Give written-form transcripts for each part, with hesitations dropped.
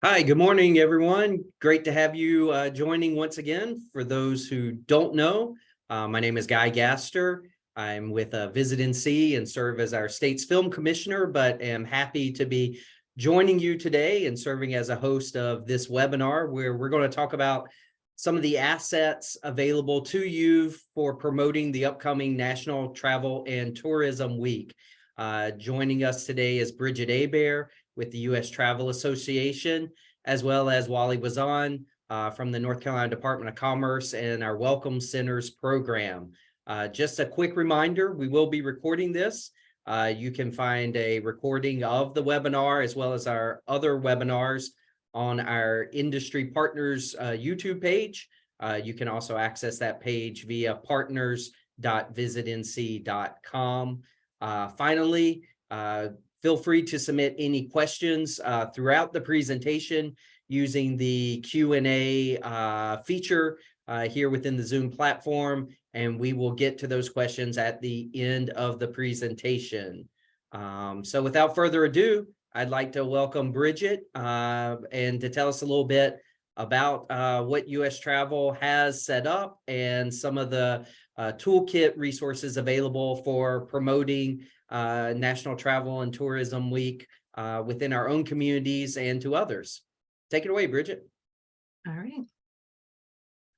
Hi, good morning, everyone. Great to have you joining once again. For those who don't know, my name is Guy Gaster. I'm with Visit NC and serve as our state's film commissioner, but am happy to be joining you today and serving as a host of this webinar where we're going to talk about some of the assets available to you for promoting the upcoming National Travel and Tourism Week. Joining us today is Bridget Hebert with the U.S. Travel Association, as well as Wally Wazan from the North Carolina Department of Commerce and our Welcome Centers program. Just a quick reminder, we will be recording this. You can find a recording of the webinar as well as our other webinars on our Industry Partners YouTube page. You can also access that page via partners.visitnc.com. Finally, feel free to submit any questions throughout the presentation using the Q&A feature here within the Zoom platform, and we will get to those questions at the end of the presentation. So without further ado, I'd like to welcome Bridget and to tell us a little bit about what U.S. Travel has set up and some of the toolkit resources available for promoting National Travel and Tourism Week within our own communities and to others. Take it away, Bridget. All right.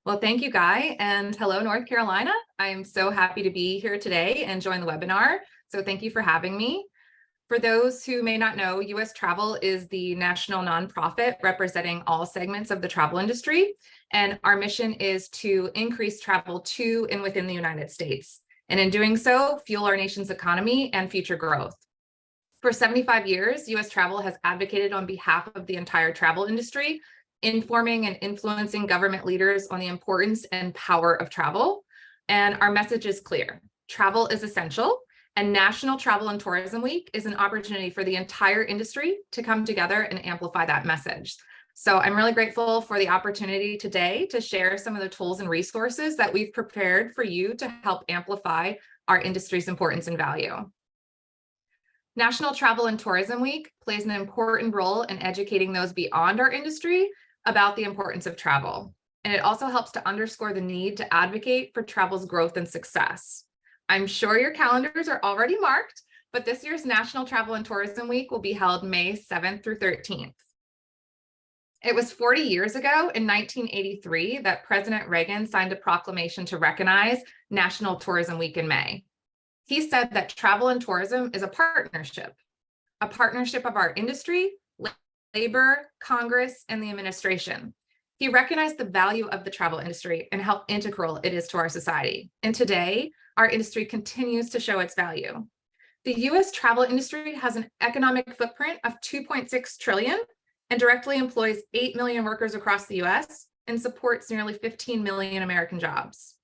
Well, thank you, Guy, and hello, North Carolina. I'm so happy to be here today and join the webinar. So thank you for having me. For those who may not know, U.S. Travel is the national nonprofit representing all segments of the travel industry. And our mission is to increase travel to and within the United States. And in doing so, fuel our nation's economy and future growth. For 75 years, U.S. Travel has advocated on behalf of the entire travel industry, informing and influencing government leaders on the importance and power of travel. And our message is clear. Travel is essential, and National Travel and Tourism Week is an opportunity for the entire industry to come together and amplify that message. So I'm really grateful for the opportunity today to share some of the tools and resources that we've prepared for you to help amplify our industry's importance and value. National Travel and Tourism Week plays an important role in educating those beyond our industry about the importance of travel. And it also helps to underscore the need to advocate for travel's growth and success. I'm sure your calendars are already marked, but this year's National Travel and Tourism Week will be held May 7th through 13th. It was 40 years ago in 1983 that President Reagan signed a proclamation to recognize National Tourism Week in May. He said that travel and tourism is a partnership of our industry, labor, Congress, and the administration. He recognized the value of the travel industry and how integral it is to our society. And today, our industry continues to show its value. The U.S. travel industry has an economic footprint of $2.6 trillion and directly employs 8 million workers across the U.S. and supports nearly 15 million American jobs.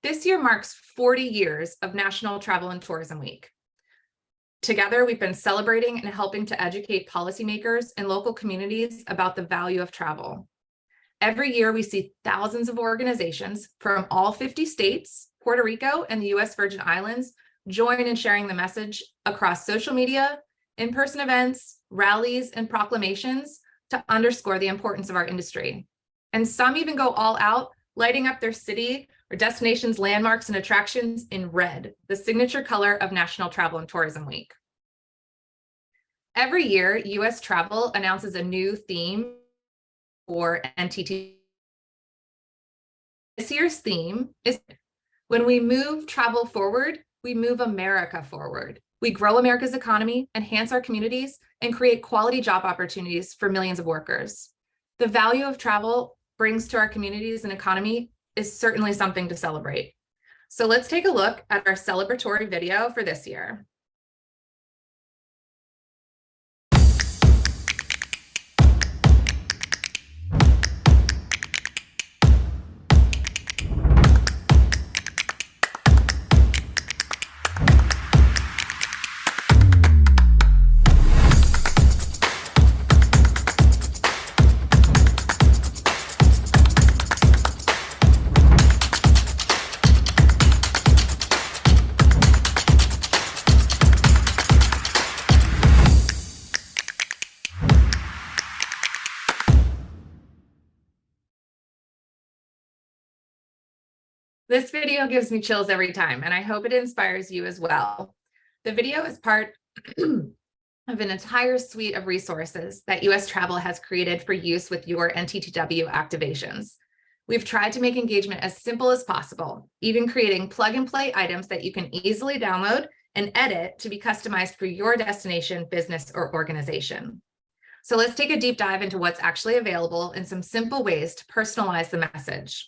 This year marks 40 years of National Travel and Tourism Week. Together, we've been celebrating and helping to educate policymakers and local communities about the value of travel. Every year, we see thousands of organizations from all 50 states, Puerto Rico, and the U.S. Virgin Islands join in sharing the message across social media, in-person events, rallies, and proclamations to underscore the importance of our industry. And some even go all out, lighting up their city or destinations, landmarks, and attractions in red, the signature color of National Travel and Tourism Week. Every year, U.S. Travel announces a new theme for NTT. This year's theme is when we move travel forward, we move America forward. We grow America's economy, enhance our communities, and create quality job opportunities for millions of workers. The value of travel brings to our communities and economy is certainly something to celebrate. So let's take a look at our celebratory video for this year. This video gives me chills every time, and I hope it inspires you as well. The video is part of an entire suite of resources that US Travel has created for use with your NTTW activations. We've tried to make engagement as simple as possible, even creating plug and play items that you can easily download and edit to be customized for your destination, business, or organization. So let's take a deep dive into what's actually available and some simple ways to personalize the message.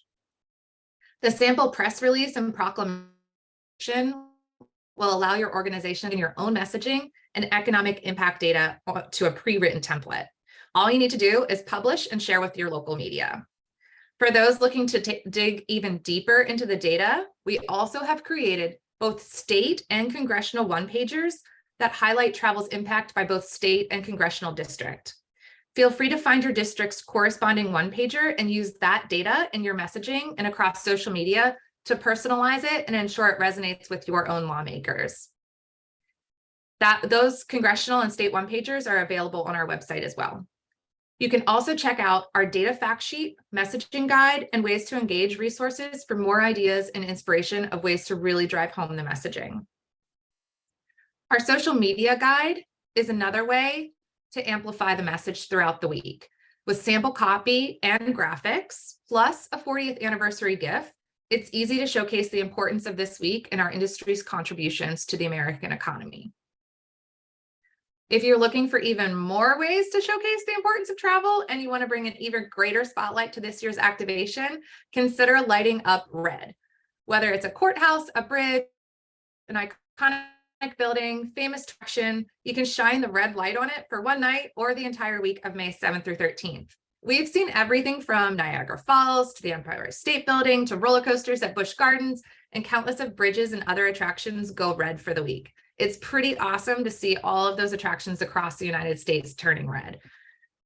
The sample press release and proclamation will allow your organization in your own messaging and economic impact data to a pre-written template. All you need to do is publish and share with your local media. For those looking to dig even deeper into the data, we also have created both state and congressional one-pagers that highlight travel's impact by both state and congressional district. Feel free to find your district's corresponding one-pager and use that data in your messaging and across social media to personalize it and ensure it resonates with your own lawmakers. Those congressional and state one-pagers are available on our website as well. You can also check out our data fact sheet, messaging guide, and ways to engage resources for more ideas and inspiration of ways to really drive home the messaging. Our social media guide is another way to amplify the message throughout the week with sample copy and graphics, plus a 40th anniversary GIF. It's easy to showcase the importance of this week and our industry's contributions to the American economy. If you're looking for even more ways to showcase the importance of travel and you want to bring an even greater spotlight to this year's activation, consider lighting up red. Whether it's a courthouse, a bridge, an iconic building, famous attraction, you can shine the red light on it for one night or the entire week of May 7th through 13th. We've seen everything from Niagara Falls to the Empire State Building to roller coasters at Busch Gardens, and countless of bridges and other attractions go red for the week. It's pretty awesome to see all of those attractions across the United States turning red.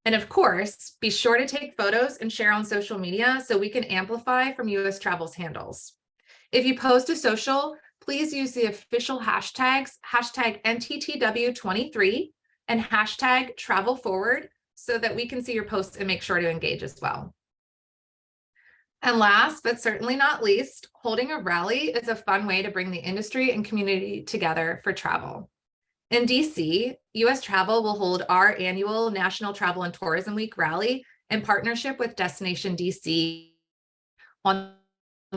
And of course, be sure to take photos and share on social media so we can amplify from US Travel's handles. If you post to social, please use the official hashtags, hashtag NTTW23 and hashtag travel forward so that we can see your posts and make sure to engage as well. And last, but certainly not least, holding a rally is a fun way to bring the industry and community together for travel. In DC, US Travel will hold our annual National Travel and Tourism Week rally in partnership with Destination DC on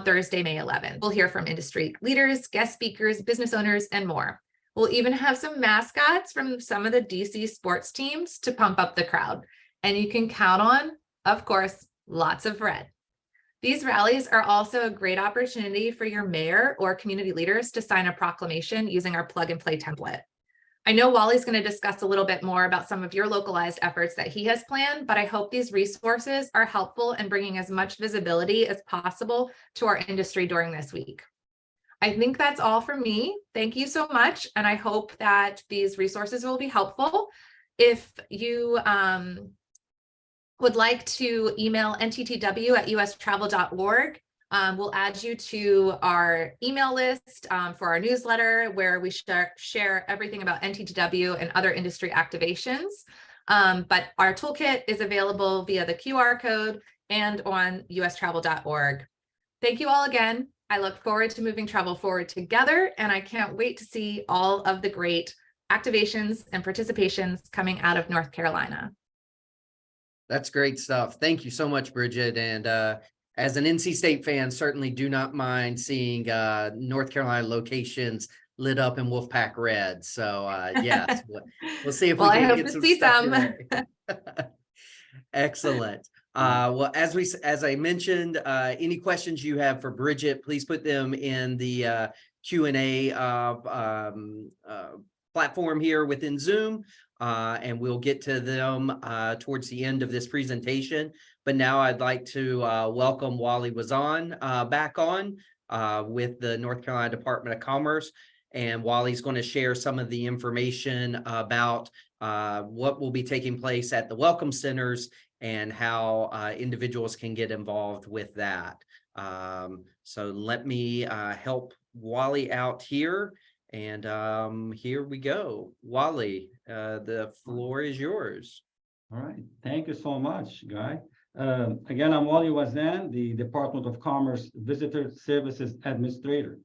Thursday, May 11th. We'll hear from industry leaders, guest speakers, business owners, and more. We'll even have some mascots from some of the DC sports teams to pump up the crowd. And you can count on, of course, lots of red. These rallies are also a great opportunity for your mayor or community leaders to sign a proclamation using our plug and play template. I know Wally's going to discuss a little bit more about some of your localized efforts that he has planned, but I hope these resources are helpful in bringing as much visibility as possible to our industry during this week. I think that's all from me. Thank you so much. And I hope that these resources will be helpful. If you would like to email nttw@ustravel.org. We'll add you to our email list for our newsletter where we share everything about NTTW and other industry activations. But our toolkit is available via the QR code and on ustravel.org. Thank you all again. I look forward to moving travel forward together, and I can't wait to see all of the great activations and participations coming out of North Carolina. That's great stuff. Thank you so much, Bridget. And as an NC State fan, certainly do not mind seeing North Carolina locations lit up in Wolfpack red. So yes, we'll see if we can get some stuff your way. Excellent. Well, as I mentioned, any questions you have for Bridget, please put them in the Q&A platform here within Zoom. And we'll get to them towards the end of this presentation. But now I'd like to welcome Wally Wazan back on with the North Carolina Department of Commerce. And Wally's going to share some of the information about what will be taking place at the Welcome Centers and how individuals can get involved with that. So let me help Wally out here. And here we go. Wally, the floor is yours. All right. Thank you so much, Guy. Again, I'm Wally Wazan, the Department of Commerce Visitor Services Administrator.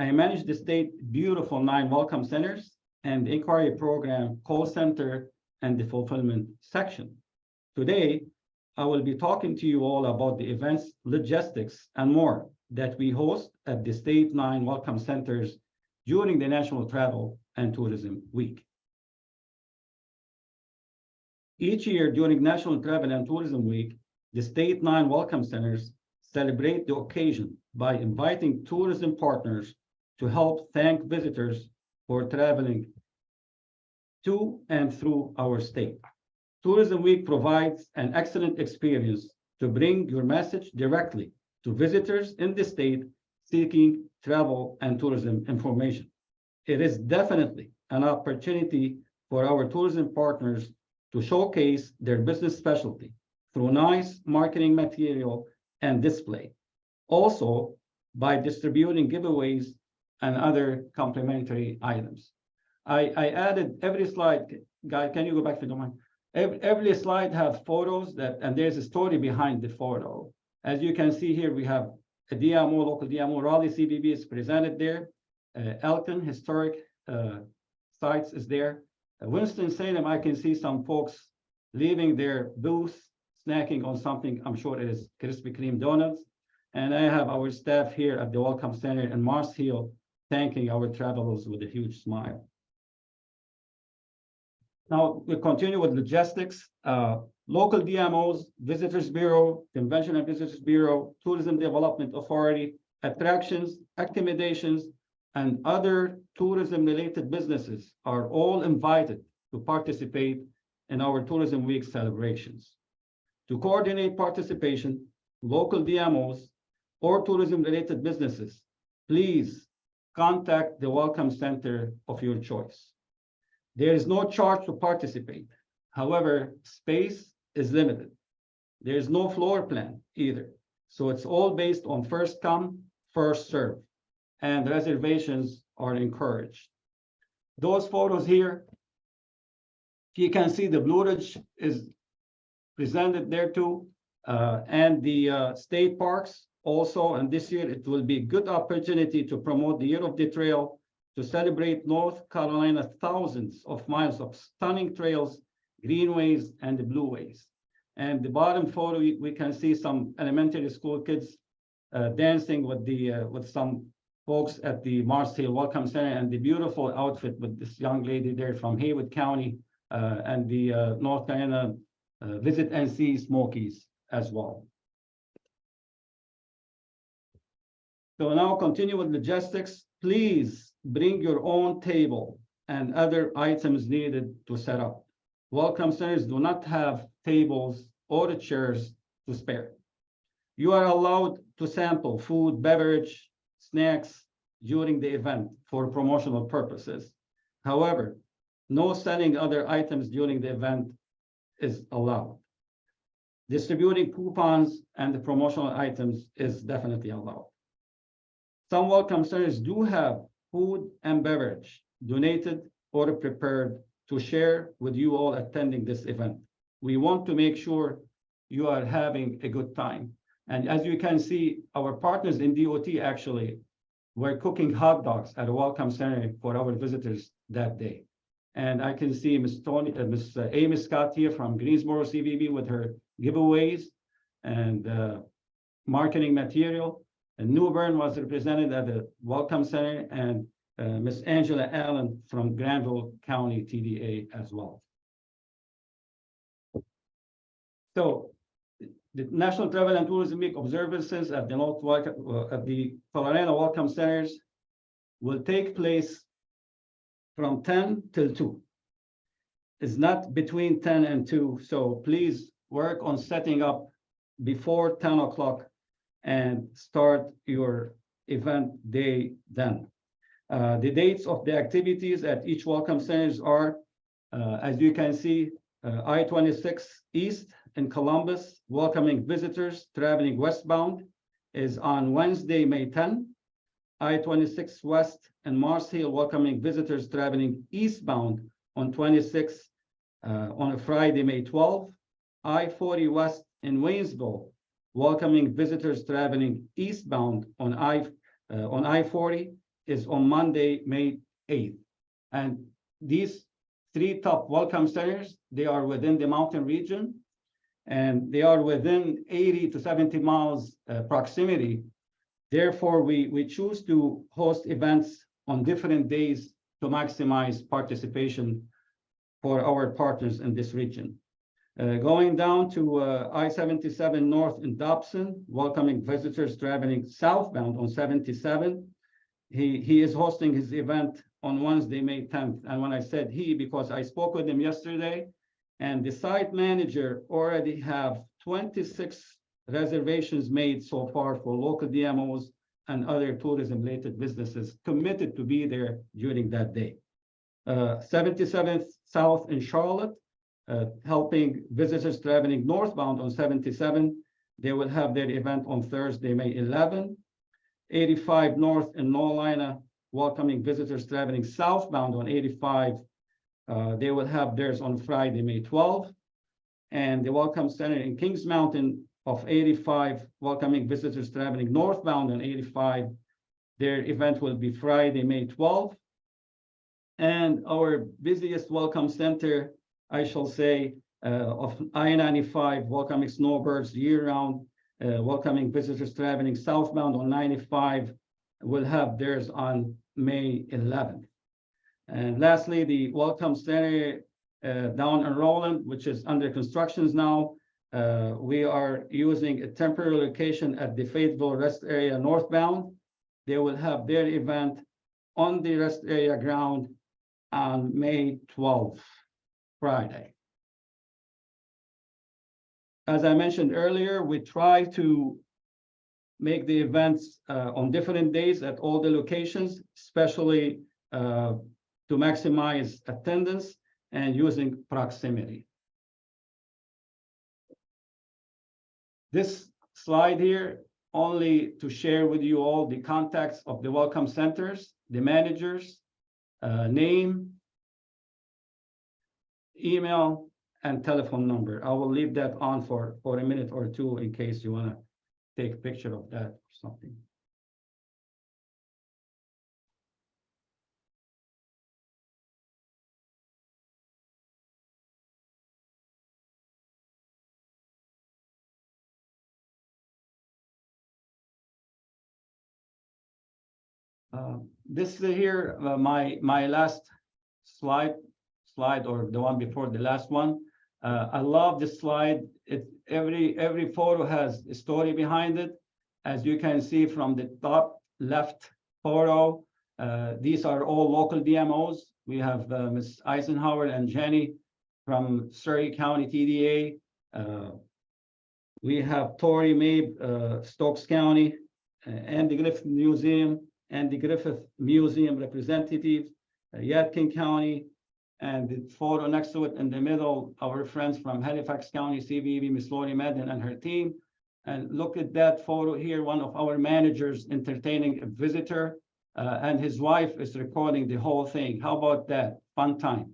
I manage the state beautiful 9 welcome centers and the inquiry program call center and the fulfillment section. Today, I will be talking to you all about the events, logistics, and more that we host at the state 9 welcome centers during the National Travel and Tourism Week. Each year during National Travel and Tourism Week, the state 9 welcome centers celebrate the occasion by inviting tourism partners to help thank visitors for traveling to and through our state. Tourism Week provides an excellent experience to bring your message directly to visitors in the state seeking travel and tourism information. It is definitely an opportunity for our tourism partners to showcase their business specialty through nice marketing material and display. Also, by distributing giveaways and other complimentary items. I added every slide. Guy, can you go back if you don't mind? Every slide have photos and there's a story behind the photo. As you can see here, we have a DMO, local DMO, Raleigh CBB is presented there. Elton Historic Sites is there. Winston-Salem, I can see some folks leaving their booth, snacking on something, I'm sure it is Krispy Kreme donuts. And I have our staff here at the Welcome Center in Mars Hill, thanking our travelers with a huge smile. Now, we continue with logistics. Local DMOs, Visitors Bureau, Convention and Visitors Bureau, Tourism Development Authority, attractions, accommodations, and other tourism-related businesses are all invited to participate in our Tourism Week celebrations. To coordinate participation, local DMOs or tourism-related businesses, please contact the Welcome Center of your choice. There is no charge to participate. However, space is limited. There is no floor plan either. So it's all based on first come, first serve, and reservations are encouraged. Those photos here, you can see the Blue Ridge is presented there too, and the state parks also. And this year it will be a good opportunity to promote the Year of the Trail, to celebrate North Carolina's thousands of miles of stunning trails, greenways, and the blueways. And the bottom photo, we can see some elementary school kids dancing with some folks at the Mars Hill Welcome Center, and the beautiful outfit with this young lady there from Haywood County and the North Carolina Visit NC Smokies as well. So now continue with logistics. Please bring your own table and other items needed to set up. Welcome centers do not have tables or chairs to spare. You are allowed to sample food, beverage, snacks during the event for promotional purposes. However, no selling other items during the event is allowed. Distributing coupons and the promotional items is definitely allowed. Some welcome centers do have food and beverage donated or prepared to share with you all attending this event. We want to make sure you are having a good time. And as you can see, our partners in DOT actually were cooking hot dogs at a welcome center for our visitors that day. And I can see Miss Amy Scott here from Greensboro CVB with her giveaways and marketing material. And New Bern was represented at the Welcome Center, and Miss Angela Allen from Granville County TDA as well. So the National Travel and Tourism Week observances at the Colorado Welcome Centers will take place from 10 till 2. It's not between 10 and 2, so please work on setting up before 10 o'clock and start your event day then. The dates of the activities at each welcome centers are, as you can see, I-26 East in Columbus, welcoming visitors traveling westbound, is on Wednesday, May 10. I-26 West and Mars Hill, welcoming visitors traveling eastbound on 26 on a Friday, May 12. I-40 West in Waynesville, welcoming visitors traveling eastbound on I-40 is on Monday, May 8th. And these three top welcome centers, they are within the mountain region, and they are within 80 to 70 miles proximity. Therefore, we choose to host events on different days to maximize participation for our partners in this region. Going down to I-77 North in Dobson, welcoming visitors traveling southbound on 77. He is hosting his event on Wednesday, May 10th. And when I said he, because I spoke with him yesterday, and the site manager already have 26 reservations made so far for local DMOs and other tourism-related businesses committed to be there during that day. 77th South in Charlotte, helping visitors traveling northbound on 77. They will have their event on Thursday, May 11. 85 North in Norlina, welcoming visitors traveling southbound on 85. They will have theirs on Friday, May 12. And the Welcome Center in Kings Mountain of 85, welcoming visitors traveling northbound on 85. Their event will be Friday, May 12. And our busiest welcome center, I shall say, of I-95, welcoming snowbirds year-round, welcoming visitors traveling southbound on 95, will have theirs on May 11th. And lastly, the Welcome Center down in Roland, which is under constructions now. We are using a temporary location at the Fayetteville Rest Area northbound. They will have their event on the rest area ground on May 12th, Friday. As I mentioned earlier, we try to make the events on different days at all the locations, especially to maximize attendance and using proximity. This slide here, only to share with you all the contacts of the welcome centers, the managers, name, email, and telephone number. I will leave that on for a minute or two in case you want to take a picture of that or something. This here, my last slide, or the one before the last one. I love this slide. Every photo has a story behind it. As you can see from the top left photo, these are all local DMOs. We have Ms. Eisenhower and Jenny from Surrey County TDA. We have Tori Mabe, Stokes County, Andy Griffith Museum, Andy Griffith Museum representative, Yadkin County, and the photo next to it in the middle, our friends from Halifax County, CVB, Miss Lori Madden and her team. And look at that photo here, one of our managers entertaining a visitor, and his wife is recording the whole thing. How about that? Fun time.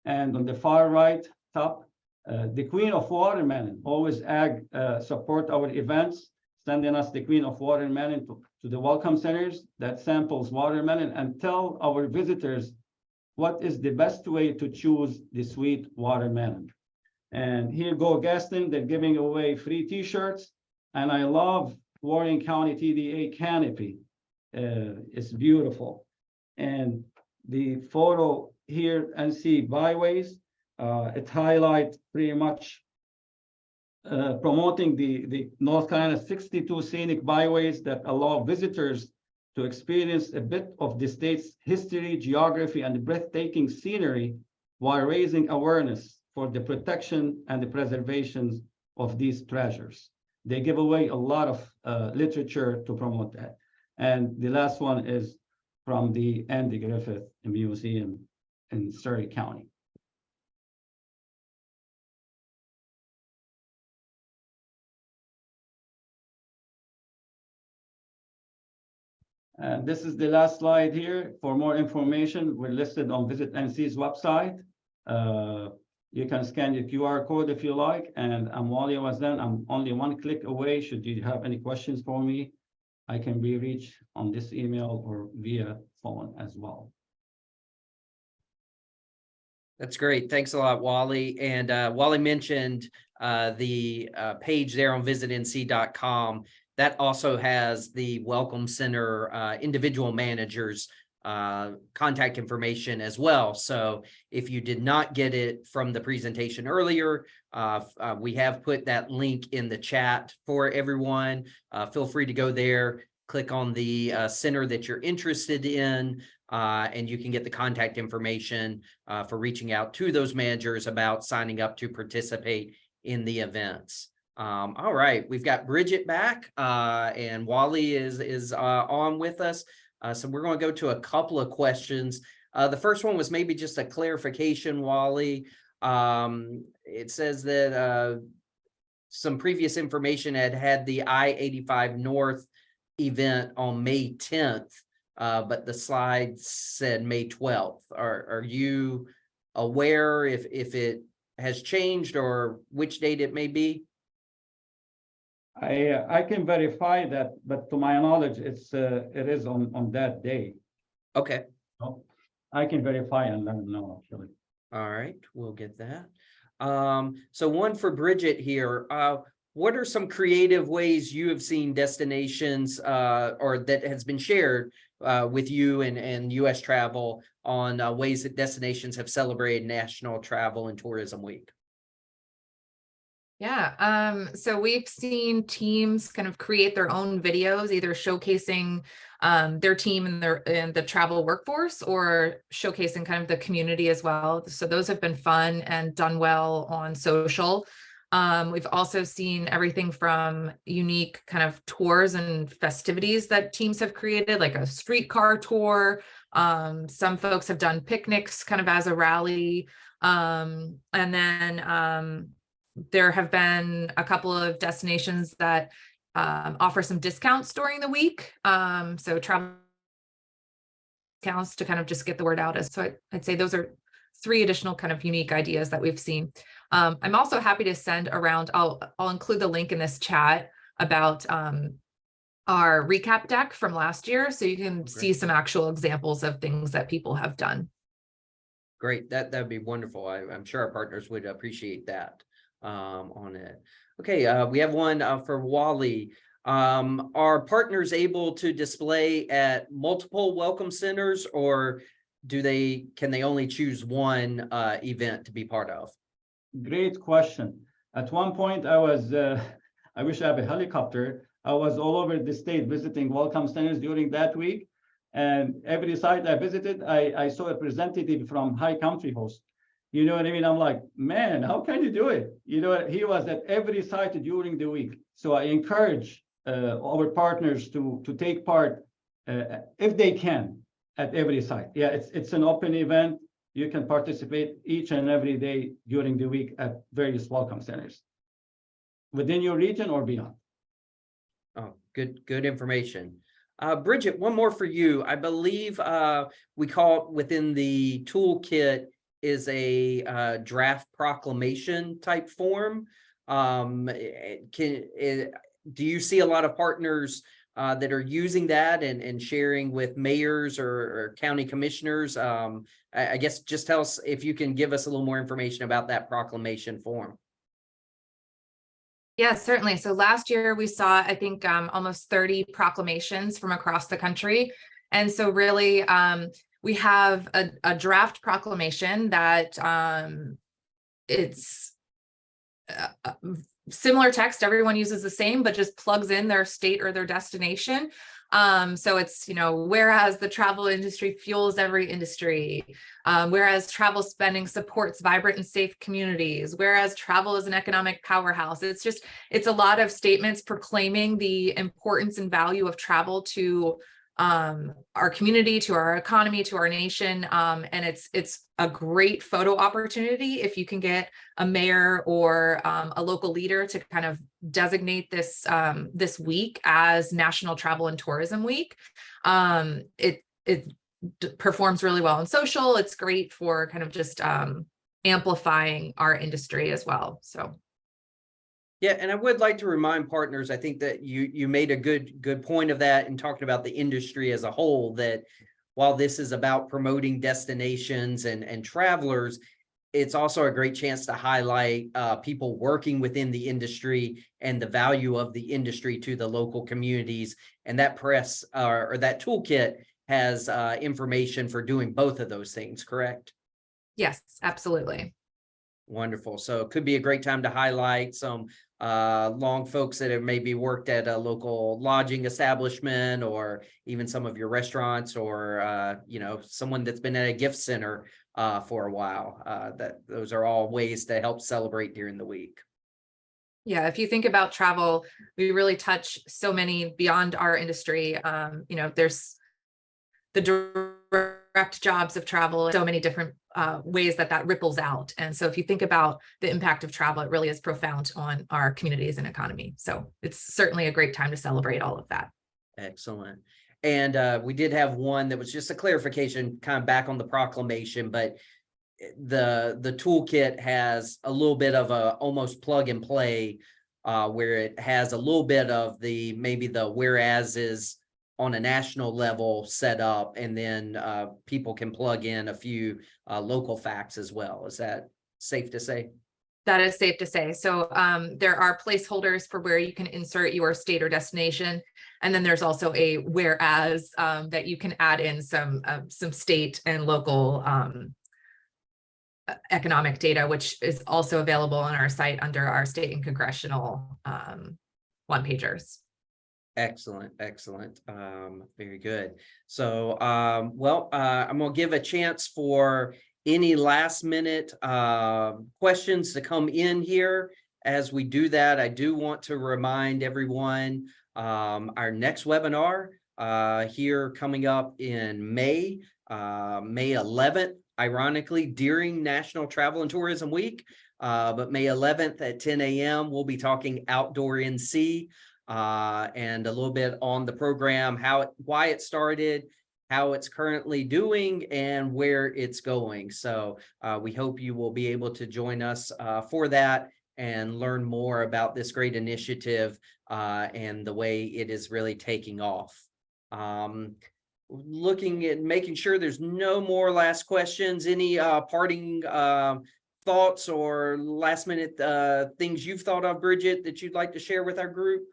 And on the far right top, the Queen of Watermelon, always support our events, sending us the Queen of Watermelon to the welcome centers that samples watermelon, and tell our visitors what is the best way to choose the sweet watermelon. And here go Gaston, they're giving away free t-shirts. And I love Warren County TDA canopy. It's beautiful. And the photo here, NC Byways, it highlights pretty much promoting the North Carolina 62 scenic byways that allow visitors to experience a bit of the state's history, geography, and the breathtaking scenery while raising awareness for the protection and the preservation of these treasures. They give away a lot of literature to promote that. And the last one is from the Andy Griffith Museum in Surrey County. And this is the last slide here. For more information, we're listed on Visit NC's website. You can scan the QR code if you like, and I'm Wally Wazdan. I'm only one click away. Should you have any questions for me, I can be reached on this email or via phone as well. That's great. Thanks a lot, Wally. And Wally mentioned the page there on visitnc.com. That also has the Welcome Center individual managers contact information as well. So if you did not get it from the presentation earlier, we have put that link in the chat for everyone. Feel free to go there, click on the center that you're interested in, and you can get the contact information for reaching out to those managers about signing up to participate in the events. All right, we've got Bridget back, and Wally is on with us. So we're going to go to a couple of questions. The first one was maybe just a clarification, Wally. It says that some previous information had the I-85 North event on May 10th, but the slide said May 12th. Are you aware if it has changed or which date it may be? I can verify that, but to my knowledge, it is on that day. Okay. So I can verify and let them know, actually. All right, we'll get that. So one for Bridget here. What are some creative ways you have seen destinations or that has been shared with you and U.S. Travel on ways that destinations have celebrated National Travel and Tourism Week? Yeah, so we've seen teams kind of create their own videos, either showcasing their team and the travel workforce, or showcasing kind of the community as well. So those have been fun and done well on social. We've also seen everything from unique kind of tours and festivities that teams have created, like a streetcar tour. Some folks have done picnics kind of as a rally. And then there have been a couple of destinations that offer some discounts during the week. So travel discounts to kind of just get the word out. So I'd say those are 3 additional kind of unique ideas that we've seen. I'm also happy to send around, I'll include the link in this chat about our recap deck from last year. So you can see some actual examples of things that people have done. Great, that'd be wonderful. I'm sure our partners would appreciate that on it. Okay, we have one for Wally. Are partners able to display at multiple welcome centers, or can they only choose one event to be part of? Great question. At one point, I wish I had a helicopter. I was all over the state visiting welcome centers during that week. And every site I visited, I saw a representative from High Country Host. You know what I mean? I'm like, man, how can you do it? You know, he was at every site during the week. So I encourage our partners to take part, if they can, at every site. Yeah, it's an open event. You can participate each and every day during the week at various welcome centers within your region or beyond. Oh, good information. Bridget, one more for you. I believe we call it within the toolkit is a draft proclamation type form. Do you see a lot of partners that are using that and sharing with mayors or county commissioners? I guess just tell us if you can give us a little more information about that proclamation form. Yeah, certainly. So last year we saw, I think, almost 30 proclamations from across the country. And so really, we have a draft proclamation that it's similar text. Everyone uses the same, but just plugs in their state or their destination. So it's, whereas the travel industry fuels every industry, whereas travel spending supports vibrant and safe communities, whereas travel is an economic powerhouse. It's a lot of statements proclaiming the importance and value of travel to our community, to our economy, to our nation. And it's a great photo opportunity if you can get a mayor or a local leader to kind of designate this week as National Travel and Tourism Week. It performs really well on social. It's great for kind of just amplifying our industry as well. So. Yeah, and I would like to remind partners, I think that you made a good point of that in talking about the industry as a whole, that while this is about promoting destinations and travelers, it's also a great chance to highlight people working within the industry and the value of the industry to the local communities. And that press or that toolkit has information for doing both of those things, correct? Yes, absolutely. Wonderful. So it could be a great time to highlight some long folks that have maybe worked at a local lodging establishment, or even some of your restaurants, or someone that's been at a gift center for a while. That those are all ways to help celebrate during the week. Yeah, if you think about travel, we really touch so many beyond our industry. There's the direct jobs of travel, so many different ways that ripples out. And so if you think about the impact of travel, it really is profound on our communities and economy. So it's certainly a great time to celebrate all of that. Excellent. And we did have one that was just a clarification, kind of back on the proclamation, but the toolkit has a little bit of a almost plug and play where it has a little bit of maybe the whereas is on a national level set up, and then people can plug in a few local facts as well. Is that safe to say? That is safe to say. So there are placeholders for where you can insert your state or destination. And then there's also a whereas that you can add in some state and local economic data, which is also available on our site under our state and congressional one-pagers. Excellent. Very good. So, I'm going to give a chance for any last minute questions to come in here. As we do that, I do want to remind everyone our next webinar here coming up in May 11th, ironically during National Travel and Tourism Week, but May 11th at 10 a.m. we'll be talking outdoor NC. And a little bit on the program, why it started, how it's currently doing, and where it's going. So we hope you will be able to join us for that and learn more about this great initiative and the way it is really taking off. Looking at making sure there's no more last questions. Any parting thoughts or last minute things you've thought of, Bridget, that you'd like to share with our group?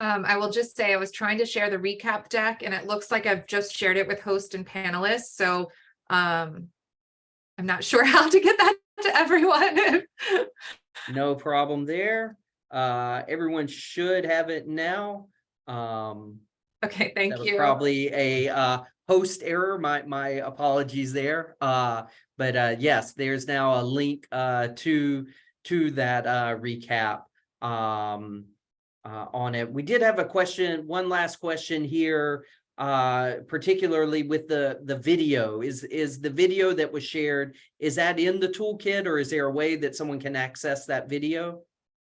I will just say I was trying to share the recap deck, and it looks like I've just shared it with host and panelists. So I'm not sure how to get that to everyone. No problem there. Everyone should have it now. Okay, thank that was you. Probably a host error. My apologies there. But yes, there's now a link to that recap. On it. We did have a question, one last question here, particularly with the video. Is the video that was shared, is that in the toolkit, or is there a way that someone can access that video?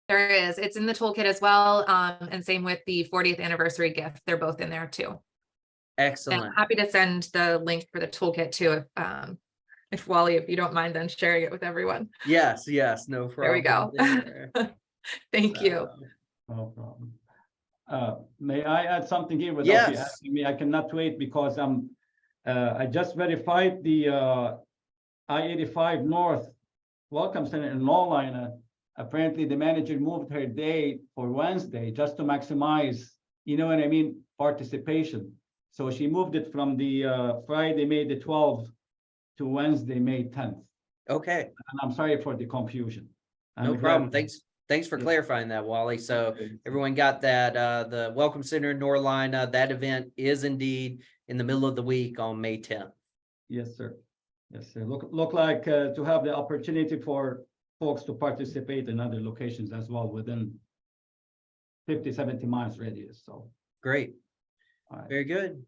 There is. It's in the toolkit as well. And same with the 40th anniversary gift. They're both in there too. Excellent. And I'm happy to send the link for the toolkit too, if Wally, if you don't mind then sharing it with everyone. Yes, no problem. There we go. Thank you. No problem. May I add something here without you asking me? I cannot wait because I just verified the I-85 North Welcome Center in Lawlina. Apparently, the manager moved her date for Wednesday just to maximize, participation. So she moved it from the Friday, May the 12th to Wednesday, May 10th. Okay. And I'm sorry for the confusion. No problem. Thanks for clarifying that, Wally. So everyone got that. The Welcome Center in Norlina, that event is indeed in the middle of the week on May 10th. Yes, sir. Look like to have the opportunity for folks to participate in other locations as well within 50-70 miles radius. So great. All right. Very good.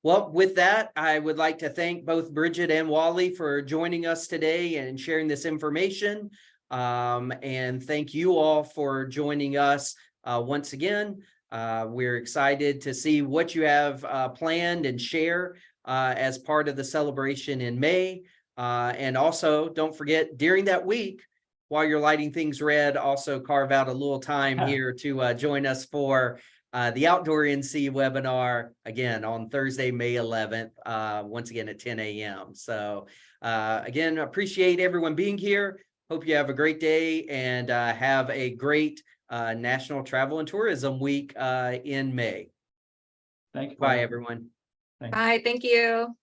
Well, with that, I would like to thank both Bridget and Wally for joining us today and sharing this information. And thank you all for joining us once again. We're excited to see what you have planned and share as part of the celebration in May. And also, don't forget, during that week, while you're lighting things red, also carve out a little time here to join us for the Outdoor NC webinar, again, on Thursday, May 11th, once again at 10 a.m. So again, appreciate everyone being here. Hope you have a great day and have a great National Travel and Tourism Week in May. Thank you. Bye, everyone. Thank you. Bye, thank you.